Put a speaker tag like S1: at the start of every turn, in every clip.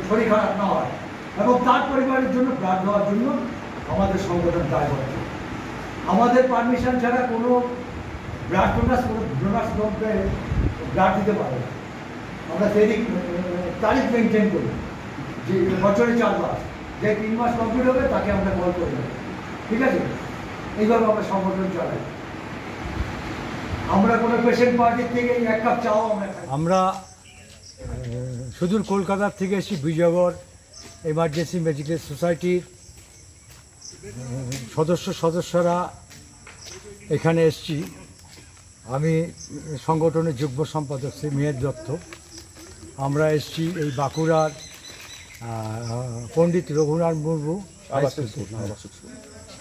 S1: শরীর খারাপ না হয় এবং তার পরিবারের জন্য ব্লাড দেওয়ার জন্য আমাদের সংগঠন দায়বদ্ধ। আমাদের পারমিশন ছাড়া কোনো ব্লাড ডোনার্স ব্লাড দিতে পারে না। আমরা তারিখ মেনটেন করি যে বছরে 4 মাস, যে 3 মাস কমপ্লিট হবে তাকে আমরা কল করে দেবো, ঠিক আছে? এইভাবে আমরা সংগঠন চালাই। আমরা কোনো পেশেন্ট পার্টির থেকে 1 কাপ চাও আমরা সুদূর কলকাতার থেকে এসেছি। বিজয়গড় এমার্জেন্সি মেডিকেল সোসাইটির সদস্যরা এখানে এসেছি। আমি সংগঠনের যুগ্ম সম্পাদক শ্রী মেহের দত্ত। আমরা এসেছি এই বাঁকুড়ার পণ্ডিত রঘুনাথ মুর্মু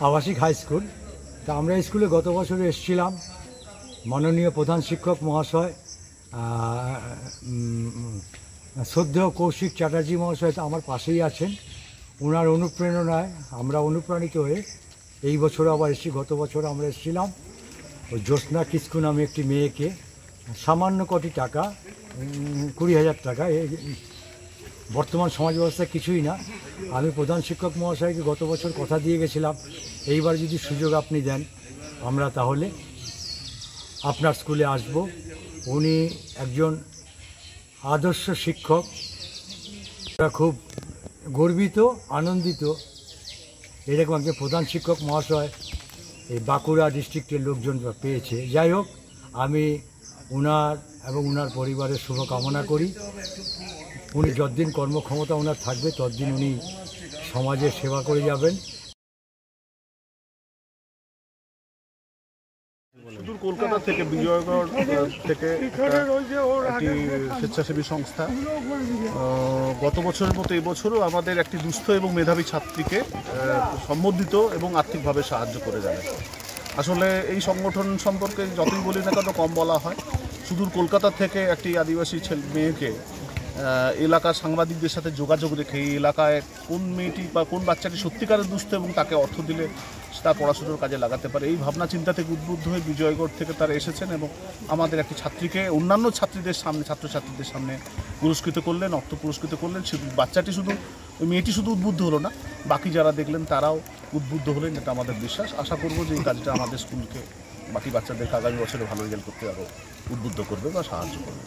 S1: আবাসিক হাই স্কুল। তা আমরা স্কুলে গত বছরে এসেছিলাম। মাননীয় প্রধান শিক্ষক মহাশয় শ্রদ্ধেয় কৌশিক চ্যাটার্জি মহাশয় আমার পাশেই আছেন। ওনার অনুপ্রেরণায় আমরা অনুপ্রাণিত হয়ে এই বছর আবার এসেছি। গত বছর আমরা এসেছিলাম ওই জ্যোৎস্না কিস্কু নামে একটি মেয়েকে সামান্য কটি টাকা, 20,000 টাকা, বর্তমান সমাজ ব্যবস্থা কিছুই না। আমি প্রধান শিক্ষক মহাশয়কে গত বছর কথা দিয়ে গেছিলাম, এইবার যদি সুযোগ আপনি দেন আমরা তাহলে আপনার স্কুলে আসব। উনি একজন আদর্শ শিক্ষক। আমরা খুব গর্বিত, আনন্দিত এরকম একজন প্রধান শিক্ষক মহাশয় এই বাঁকুড়া ডিস্ট্রিক্টের লোকজন পেয়েছে। যাই হোক, আমি ওনার এবং ওনার পরিবারের শুভকামনা করি। উনি যতদিন কর্মক্ষমতা ওনার থাকবে ততদিন উনি সমাজের সেবা করে যাবেন।
S2: সুদূর কলকাতা থেকে বিজয়গড় থেকে একটি স্বেচ্ছাসেবী সংস্থা গত বছরের মতো এবছরও আমাদের একটি দুস্থ এবং মেধাবী ছাত্রীকে সম্বর্ধিত এবং আর্থিকভাবে সাহায্য করে যাবে। আসলে এই সংগঠন সম্পর্কে যতই বলি না কেন কম বলা হয়। সুদূর কলকাতা থেকে একটি আদিবাসী মেয়েকে এলাকার সাংবাদিকদের সাথে যোগাযোগ রেখে এই এলাকায় কোন মেয়েটি বা কোন বাচ্চাটি সত্যিকারের দুস্থ এবং তাকে অর্থ দিলে তার পড়াশোনার কাজে লাগাতে পারে, এই ভাবনা চিন্তা থেকে উদ্বুদ্ধ হয়ে বিজয়গড় থেকে তারা এসেছেন এবং আমাদের একটি ছাত্রীকে অন্যান্য ছাত্রীদের সামনে, ছাত্রছাত্রীদের সামনে পুরস্কৃত করলেন, অর্থ পুরস্কৃত করলেন। বাচ্চাটি শুধু, ওই মেয়েটি শুধু উদ্বুদ্ধ হলো না, বাকি যারা দেখলেন তারাও উদ্বুদ্ধ হলেন। এটা আমাদের বিশ্বাস। আশা করব যে এই কাজটা আমাদের স্কুলকে, বাকি বাচ্চাদেরকে আগামী বছরে ভালো রেজাল্ট করতে আরও উদ্বুদ্ধ করবে বা সাহায্য করবে।